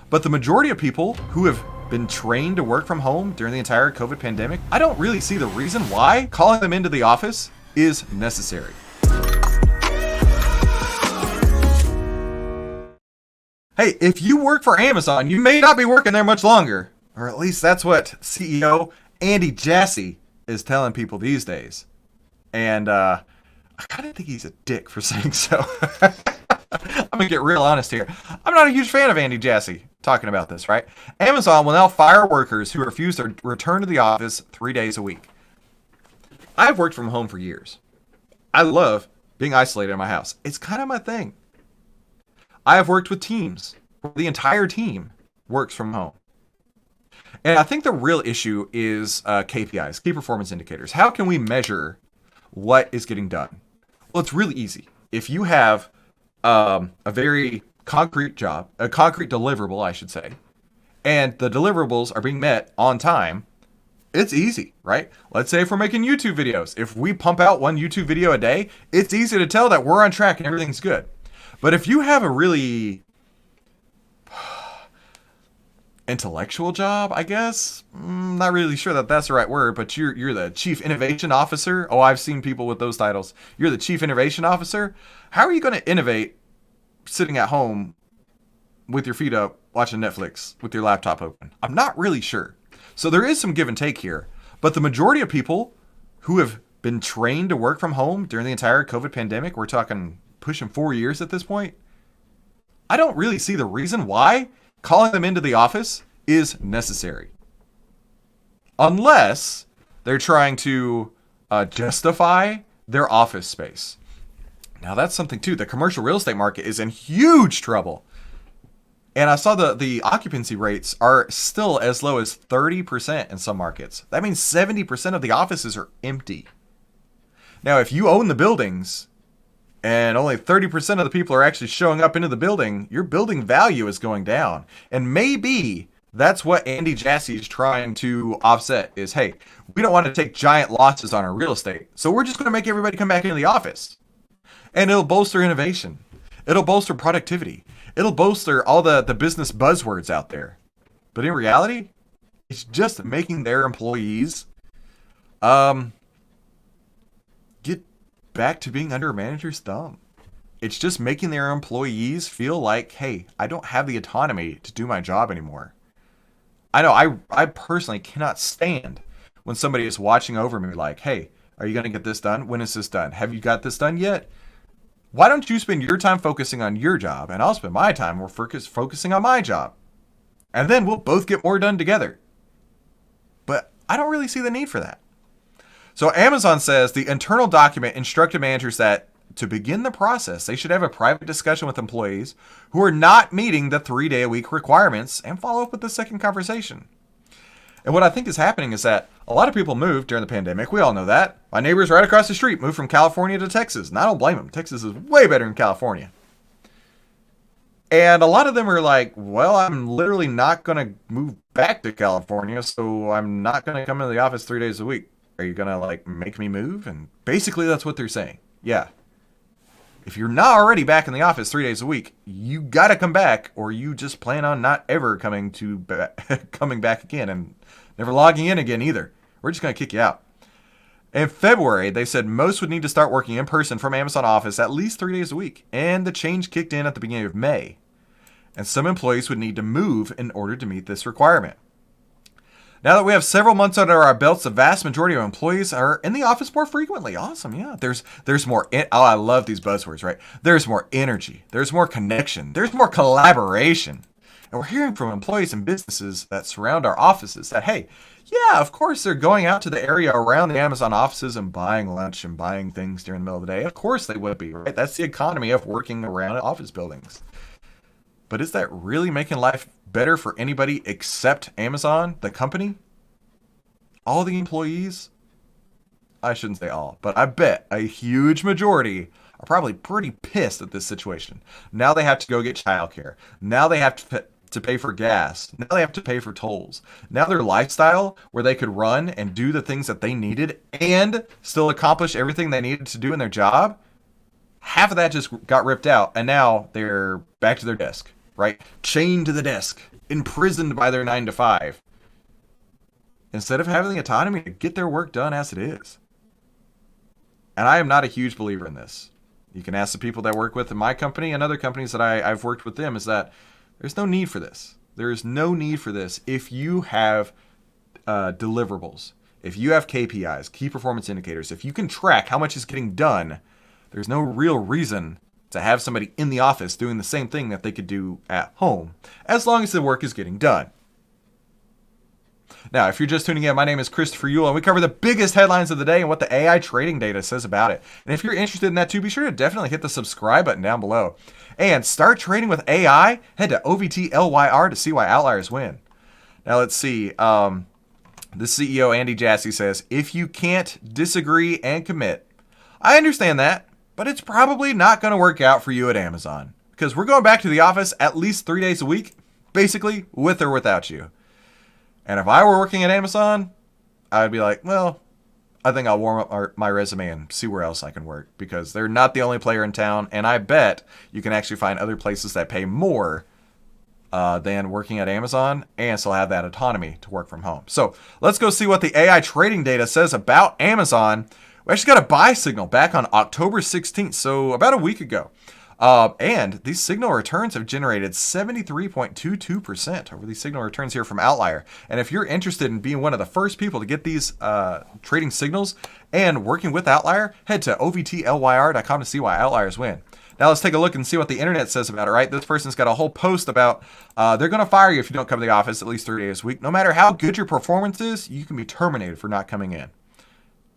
But the majority of people who have been trained to work from home during the entire COVID pandemic, I don't really see the reason why calling them into the office is necessary. Hey, if you work for Amazon, you may not be working there much longer. Or at least that's what CEO Andy Jassy is telling people these days. And I kind of think he's a dick for saying so. I'm going to get real honest here. I'm not a huge fan of Andy Jassy talking about this, right? Amazon will now fire workers who refuse to return to the office 3 days a week. I've worked from home for years. I love being isolated in my house. It's kind of my thing. I have worked with teams where the entire team works from home. And I think the real issue is KPIs, key performance indicators. How can we measure what is getting done? Well, it's really easy. If you have a very concrete job, a concrete deliverable, I should say, and the deliverables are being met on time, it's easy, right? Let's say if we're making YouTube videos, if we pump out one YouTube video a day, it's easy to tell that we're on track and everything's good. But if you have a really intellectual job, I guess, not really sure that that's the right word, but you're the chief innovation officer. Oh, I've seen people with those titles. You're the chief innovation officer. How are you going to innovate sitting at home with your feet up, watching Netflix with your laptop open? I'm not really sure. So there is some give and take here, but the majority of people who have been trained to work from home during the entire COVID pandemic, we're talking pushing 4 years at this point, I don't really see the reason why calling them into the office is necessary. Unless they're trying to justify their office space. Now that's something too. The commercial real estate market is in huge trouble. And I saw the occupancy rates are still as low as 30% in some markets. That means 70% of the offices are empty. Now, if you own the buildings and only 30% of the people are actually showing up into the building, your building value is going down. And maybe that's what Andy Jassy is trying to offset is, hey, we don't want to take giant losses on our real estate. So we're just going to make everybody come back into the office. And it'll bolster innovation. It'll bolster productivity. It'll bolster all the business buzzwords out there. But in reality, it's just making their employees get back to being under a manager's thumb. It's just making their employees feel like, hey, I don't have the autonomy to do my job anymore. I know I personally cannot stand when somebody is watching over me like, hey, are you going to get this done? When is this done? Have you got this done yet? Why don't you spend your time focusing on your job and I'll spend my time focusing on my job. And then we'll both get more done together. But I don't really see the need for that. So Amazon says the internal document instructed managers that to begin the process, they should have a private discussion with employees who are not meeting the 3-day-a-week requirements and follow up with the second conversation. And what I think is happening is that a lot of people moved during the pandemic. We all know that. My neighbors right across the street moved from California to Texas. And I don't blame them. Texas is way better than California. And a lot of them are like, well, I'm literally not going to move back to California, so I'm not going to come into the office 3 days a week. Are you going to make me move? And basically that's what they're saying. Yeah. If you're not already back in the office 3 days a week, you got to come back, or you just plan on not ever coming back again and never logging in again either. We're just going to kick you out. In February, they said most would need to start working in person from Amazon office at least 3 days a week, and the change kicked in at the beginning of May. And some employees would need to move in order to meet this requirement. Now that we have several months under our belts, the vast majority of employees are in the office more frequently. Awesome, yeah. There's more. I love these buzzwords, right? There's more energy. There's more connection. There's more collaboration. And we're hearing from employees and businesses that surround our offices that, hey, yeah, of course they're going out to the area around the Amazon offices and buying lunch and buying things during the middle of the day. Of course they would be, right? That's the economy of working around office buildings. But is that really making life better for anybody except Amazon, the company? All the employees? I shouldn't say all, but I bet a huge majority are probably pretty pissed at this situation. Now they have to go get childcare. Now they have to pay for gas. Now they have to pay for tolls. Now their lifestyle, where they could run and do the things that they needed and still accomplish everything they needed to do in their job, half of that just got ripped out, and now they're back to their desk, right? Chained to the desk, imprisoned by their 9 to 5. Instead of having the autonomy to get their work done as it is. And I am not a huge believer in this. You can ask the people that work with in my company and other companies that I've worked with them, is that there's no need for this. There is no need for this if you have deliverables, if you have KPIs, key performance indicators, if you can track how much is getting done, there's no real reason to have somebody in the office doing the same thing that they could do at home, as long as the work is getting done. Now, if you're just tuning in, my name is Christopher Yule, and we cover the biggest headlines of the day and what the AI trading data says about it. And if you're interested in that too, be sure to definitely hit the subscribe button down below. And start trading with AI. Head to OVTLYR to see why outliers win. Now, let's see. The CEO, Andy Jassy, says, if you can't disagree and commit, I understand that, but it's probably not going to work out for you at Amazon. Because we're going back to the office at least 3 days a week, basically with or without you. And if I were working at Amazon, I'd be like, well, I think I'll warm up my resume and see where else I can work, because they're not the only player in town. And I bet you can actually find other places that pay more than working at Amazon and still have that autonomy to work from home. So let's go see what the AI trading data says about Amazon. We actually got a buy signal back on October 16th, so about a week ago. And these signal returns have generated 73.22% over these signal returns here from Outlier. And if you're interested in being one of the first people to get these trading signals and working with Outlier, head to ovtlyr.com to see why outliers win. Now let's take a look and see what the internet says about it, right? This person's got a whole post about they're going to fire you if you don't come to the office at least 3 days a week. No matter how good your performance is, you can be terminated for not coming in.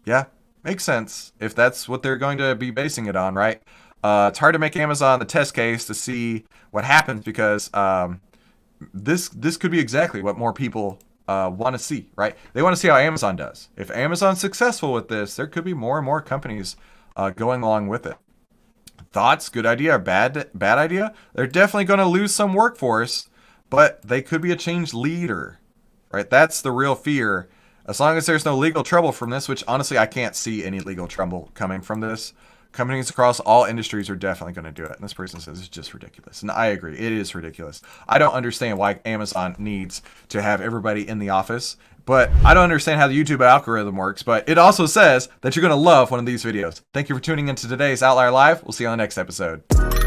Yeah, makes sense if that's what they're going to be basing it on, right? It's hard to make Amazon the test case to see what happens, because this could be exactly what more people want to see, right? They want to see how Amazon does. If Amazon's successful with this, there could be more and more companies going along with it. Thoughts? Good idea or bad idea? They're definitely going to lose some workforce, but they could be a change leader, right? That's the real fear. As long as there's no legal trouble from this, which honestly I can't see any legal trouble coming from this. Companies across all industries are definitely going to do it. And this person says it's just ridiculous. And I agree. It is ridiculous. I don't understand why Amazon needs to have everybody in the office, but I don't understand how the YouTube algorithm works. But it also says that you're going to love one of these videos. Thank you for tuning into today's Outlier Live. We'll see you on the next episode.